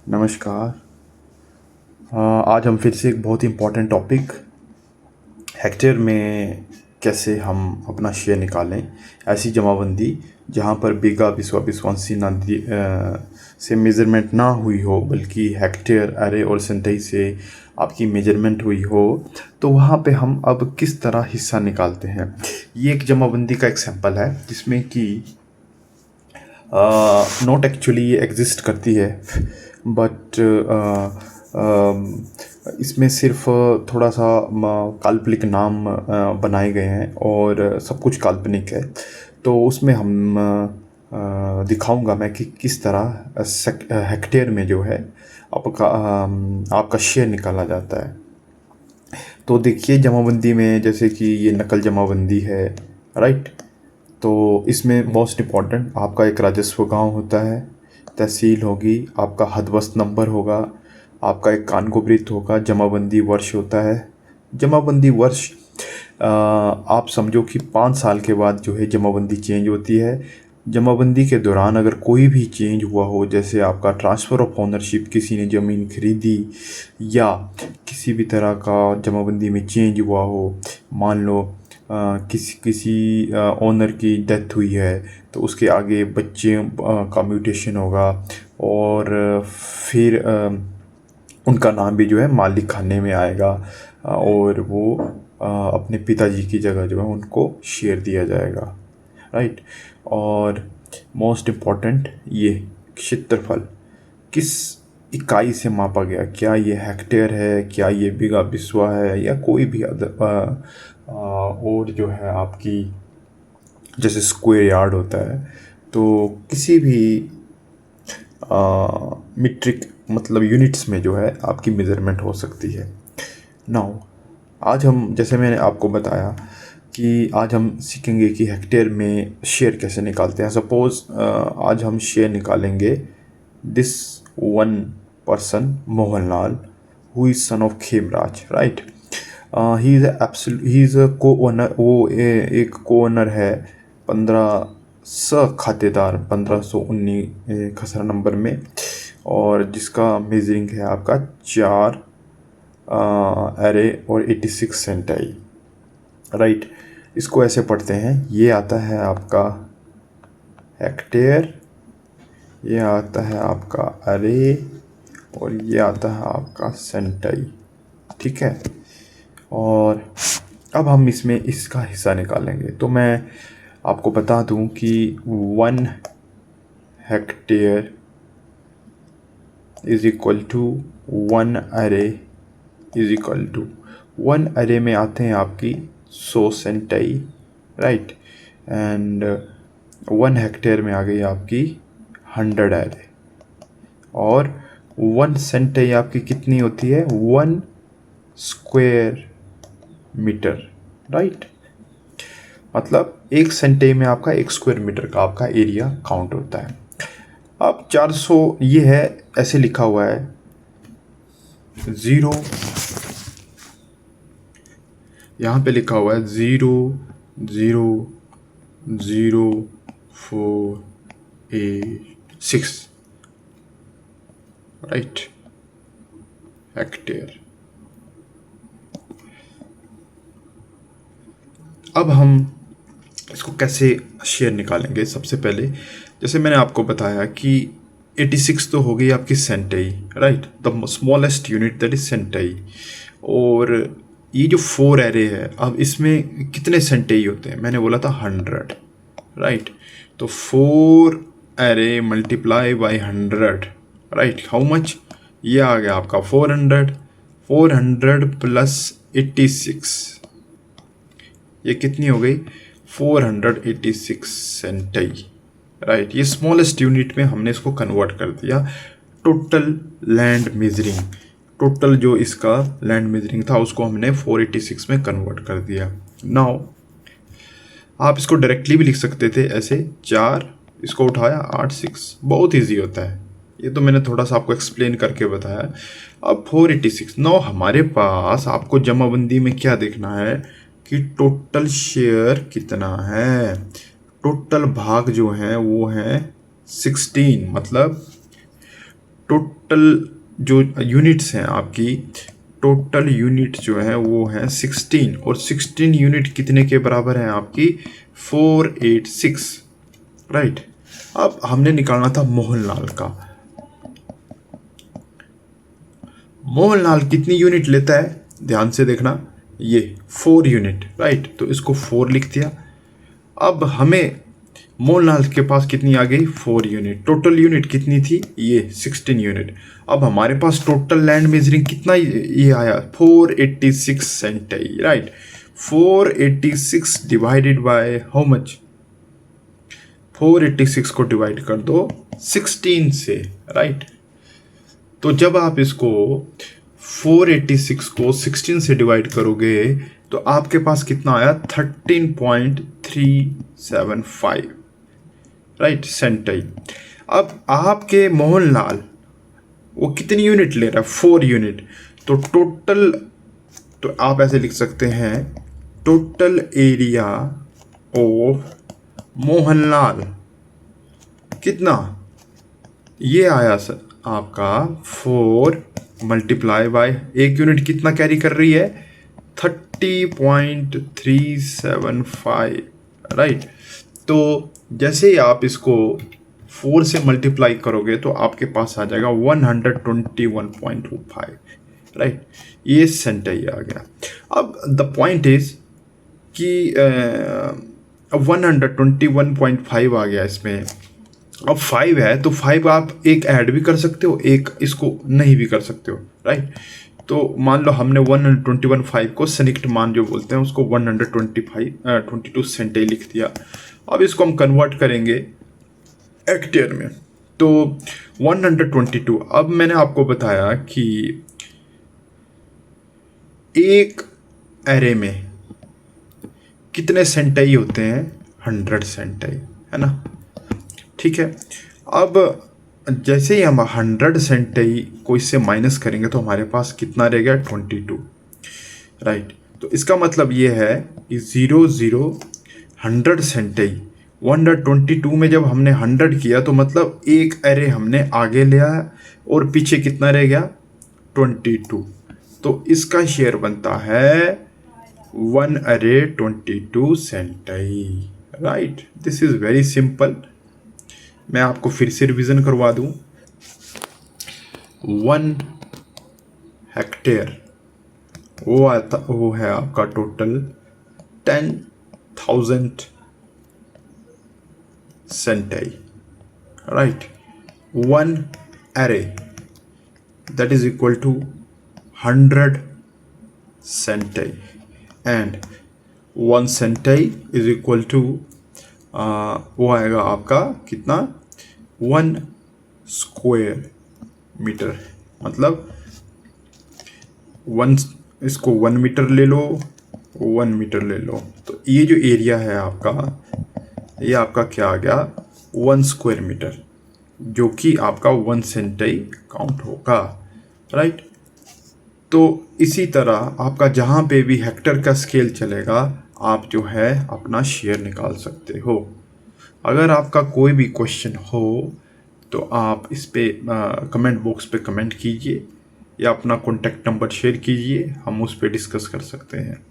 नमस्कार। आज हम फिर से एक बहुत ही इम्पोर्टेंट टॉपिक हेक्टेयर में कैसे हम अपना शेयर निकालें। ऐसी जमाबंदी जहां पर बीघा बिस्वा बिस्वासी से मेज़रमेंट ना हुई हो, बल्कि हेक्टेयर अरे और सेंटई से आपकी मेजरमेंट हुई हो, तो वहाँ पे हम अब किस तरह हिस्सा निकालते हैं। ये एक जमाबंदी का एक सैंपल है जिसमें कि नॉट एक्चुअली ये एग्जिस्ट करती है, बट इसमें सिर्फ थोड़ा सा काल्पनिक नाम बनाए गए हैं और सब कुछ काल्पनिक है। तो उसमें हम दिखाऊंगा मैं कि किस तरह हेक्टेयर में जो है आपका शेयर निकाला जाता है। तो देखिए, जमाबंदी में जैसे कि ये नकल जमाबंदी है, राइट। तो इसमें मोस्ट इम्पॉर्टेंट आपका एक राजस्व गांव होता है, तहसील होगी, आपका हदवस्त नंबर होगा, आपका एक कानगोबरीत होगा, जमाबंदी वर्ष होता है। जमाबंदी वर्ष आप समझो कि 5 साल के बाद जो है जमाबंदी चेंज होती है। जमाबंदी के दौरान अगर कोई भी चेंज हुआ हो, जैसे आपका ट्रांसफ़र ऑफ ओनरशिप, किसी ने ज़मीन खरीदी या किसी भी तरह का जमाबंदी में चेंज हुआ हो, मान लो किसी ओनर की डेथ हुई है तो उसके आगे बच्चे का म्यूटेशन होगा और फिर उनका नाम भी जो है मालिक खाने में आएगा और वो अपने पिताजी की जगह जो है उनको शेयर दिया जाएगा, राइट। और मोस्ट इम्पॉर्टेंट, ये क्षेत्रफल किस इकाई से मापा गया, क्या ये हेक्टेयर है, क्या ये बीघा बिस्वा है, या कोई भी और जो है आपकी जैसे स्क्वायर यार्ड होता है, तो किसी भी मीट्रिक मतलब यूनिट्स में जो है आपकी मेज़रमेंट हो सकती है। नाउ आज हम, जैसे मैंने आपको बताया कि आज हम सीखेंगे कि हेक्टेयर में शेयर कैसे निकालते हैं। सपोज़ आज हम शेयर निकालेंगे this one person Mohanlal who is son of Khemraj, right. He is a को ओनर, वो एक को ओनर है 15 खातेदार 1519 खसरा नंबर में, और जिसका मेजरिंग है आपका 4 एरे और 86 सेंटाई, राइट। इसको ऐसे पढ़ते हैं, ये आता है आपका हेक्टेयर, ये आता है आपका अरे, और ये आता है आपका सेंटाई, ठीक है। और अब हम इसमें इसका हिस्सा निकालेंगे। तो मैं आपको बता दूं कि 1 हेक्टेयर इज इक्वल टू 1 अरे इज इक्वल टू 1 अरे में आते हैं आपकी 100 सेंटाई, राइट। एंड 1 हेक्टेयर में आ गई आपकी 100 अरे, और 1 सेंटाई आपकी कितनी होती है, 1 स्क्वायर मीटर, राइट। मतलब 1 सेंटाई में आपका 1 स्क्वायर मीटर का आपका एरिया काउंट होता है। अब 400 ये है, ऐसे लिखा हुआ है 0, यहाँ पे लिखा हुआ है 0.00486, राइट, हेक्टेयर। अब हम इसको कैसे शेयर निकालेंगे। सबसे पहले जैसे मैंने आपको बताया कि 86 तो हो गई आपकी सेंटाई, right, the smallest unit that is सेंटाई। और ये जो 4 एरे है, अब इसमें कितने सेंटाई होते हैं, मैंने बोला था 100, राइट। तो 4 array multiply by 100, right, how much, ये आ गया आपका 400 प्लस 86, ये कितनी हो गई 486 सेंटाई, राइट। ये स्मॉलेस्ट यूनिट में हमने इसको कन्वर्ट कर दिया। टोटल लैंड मेजरिंग, टोटल जो इसका लैंड मेजरिंग था उसको हमने 486 में कन्वर्ट कर दिया। नाउ आप इसको डायरेक्टली भी लिख सकते थे ऐसे, 4 इसको उठाया 8 6, बहुत ईजी होता है। ये तो मैंने थोड़ा सा आपको एक्सप्लेन करके बताया। अब 486, नाउ हमारे पास आपको जमाबंदी में क्या देखना है कि टोटल शेयर कितना है। टोटल भाग जो है वो है 16, मतलब टोटल जो यूनिट्स हैं आपकी, टोटल यूनिट जो है वो है 16, और 16 यूनिट कितने के बराबर हैं आपकी 486, राइट। अब हमने निकालना था मोहनलाल का। मोहनलाल कितनी यूनिट लेता है, ध्यान से देखना, ये 4 यूनिट, राइट। तो इसको 4 लिख दिया। अब हमें मोहनलाल के पास कितनी आ गई 4 यूनिट, टोटल यूनिट कितनी थी ये 16 यूनिट। अब हमारे पास टोटल लैंड मेजरिंग कितना ये आया 486 सेंटाई, right. 486 divided by how much, 486 को डिवाइड कर दो 16 से, राइट। तो जब आप इसको 486 को 16 से डिवाइड करोगे तो आपके पास कितना आया 13.375, राइट, सेंटाई। अब आपके मोहनलाल वो कितनी यूनिट ले रहा है 4 यूनिट, तो टोटल, तो आप ऐसे लिख सकते हैं टोटल एरिया ऑफ मोहनलाल कितना, ये आया सर आपका 4 मल्टीप्लाई बाय, एक यूनिट कितना कैरी कर रही है 30.375, राइट। तो जैसे ही आप इसको 4 से मल्टीप्लाई करोगे तो आपके पास आ जाएगा 121.25, राइट। ये सेंटाई आ गया। अब द पॉइंट इज कि 121.5 आ गया इसमें। अब 5 है तो 5 आप एक ऐड भी कर सकते हो, एक इसको नहीं भी कर सकते हो, राइट। तो मान लो हमने 121.5 को सनिक्ट मान जो बोलते हैं उसको 122 सेंटाई लिख दिया। अब इसको हम कन्वर्ट करेंगे हेक्टेयर में, तो 122। अब मैंने आपको बताया कि एक एरे में कितने सेंटाई होते हैं 100 सेंटाई, है ना, ठीक है। अब जैसे ही हम 100 सेंटाई को इससे माइनस करेंगे तो हमारे पास कितना रह गया 22, राइट। तो इसका मतलब ये है कि 100 सेंटाई 122 में जब हमने 100 किया तो मतलब एक एरे हमने आगे लिया और पीछे कितना रह गया 22। तो इसका शेयर बनता है 1 अरे 22 सेंटाई, right. This is very simple. मैं आपको फिर से रिवीजन करवा दूं। 1 हेक्टेयर वो है आपका total 10,000 सेंटाई, right. 1 array that is equal to 100 centai, and 1 centai is equal to वो आएगा आपका कितना 1 स्क्वायर मीटर, मतलब 1, इसको 1 मीटर ले लो, 1 मीटर ले लो, तो ये जो एरिया है आपका, ये आपका क्या आ गया 1 स्क्वायर मीटर, जो कि आपका 1 सेंटाई काउंट होगा, राइट। तो इसी तरह आपका जहाँ पे भी हेक्टर का स्केल चलेगा आप जो है अपना शेयर निकाल सकते हो। अगर आपका कोई भी क्वेश्चन हो तो आप इस पे कमेंट बॉक्स पे कमेंट कीजिए या अपना कॉन्टैक्ट नंबर शेयर कीजिए, हम उस पे डिस्कस कर सकते हैं।